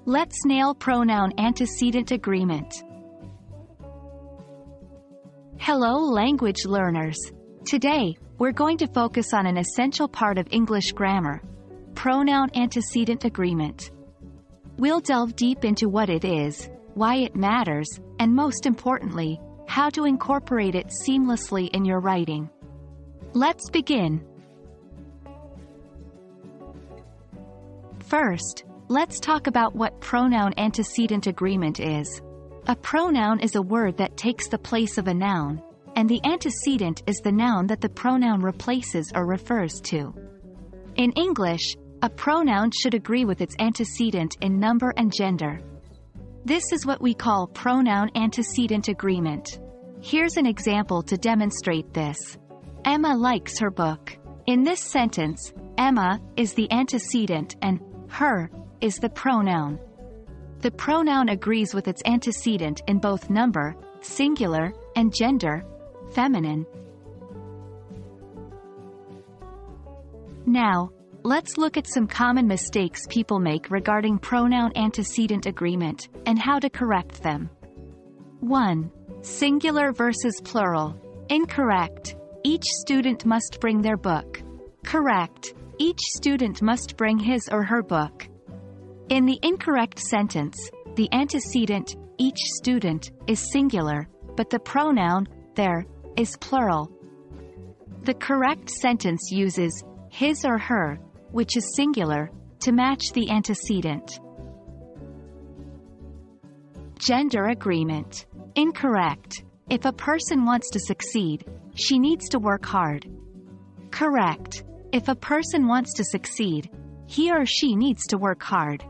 Let's nail pronoun-antecedent agreement. Hello language learners. Today, we're going to focus on an essential part of English grammar, pronoun-antecedent agreement. We'll delve deep into what it is, why it matters, and most importantly, how to incorporate it seamlessly in your writing. Let's begin. First, let's talk about what pronoun-antecedent agreement is. A pronoun is a word that takes the place of a noun, and the antecedent is the noun that the pronoun replaces or refers to. In English, a pronoun should agree with its antecedent in number and gender. This is what we call pronoun-antecedent agreement. Here's an example to demonstrate this. Emma likes her book. In this sentence, Emma is the antecedent and her is the pronoun. The pronoun agrees with its antecedent in both number, singular, and gender, feminine. Now, let's look at some common mistakes people make regarding pronoun-antecedent agreement, and how to correct them. 1. Singular versus plural. Incorrect. Each student must bring their book. Correct. Each student must bring his or her book. In the incorrect sentence, the antecedent, each student, is singular, but the pronoun, their, is plural. The correct sentence uses his or her, which is singular, to match the antecedent. Gender agreement. Incorrect. If a person wants to succeed, she needs to work hard. Correct. If a person wants to succeed, he or she needs to work hard.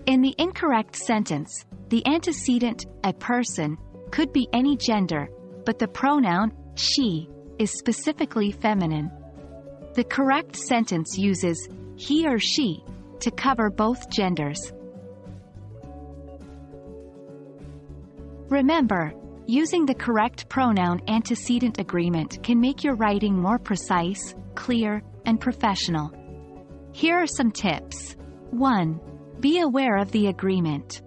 In the incorrect sentence, the antecedent, a person, could be any gender, but the pronoun, she, is specifically feminine. The correct sentence uses he or she to cover both genders. Remember, using the correct pronoun-antecedent agreement can make your writing more precise, clear, and professional. Here are some tips. 1. Be aware of the agreement.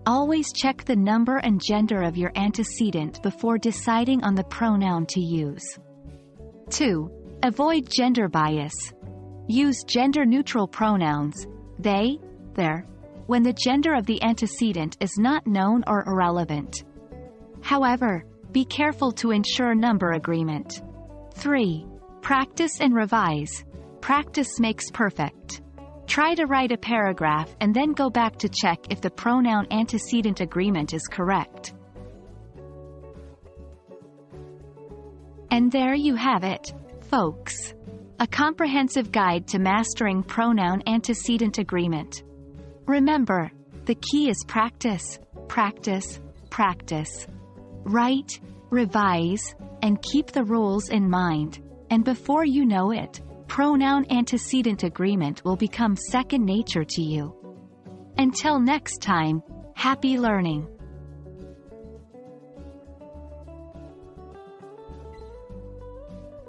Always check the number and gender of your antecedent before deciding on the pronoun to use. 2. Avoid gender bias. Use gender-neutral pronouns, they, their, when the gender of the antecedent is not known or irrelevant. However, be careful to ensure number agreement. 3. Practice and revise. Practice makes perfect. Try to write a paragraph and then go back to check if the pronoun-antecedent agreement is correct. And there you have it, folks. A comprehensive guide to mastering pronoun-antecedent agreement. Remember, the key is practice, practice, practice. Write, revise, and keep the rules in mind, and before you know it, pronoun-antecedent agreement will become second nature to you. Until next time, happy learning!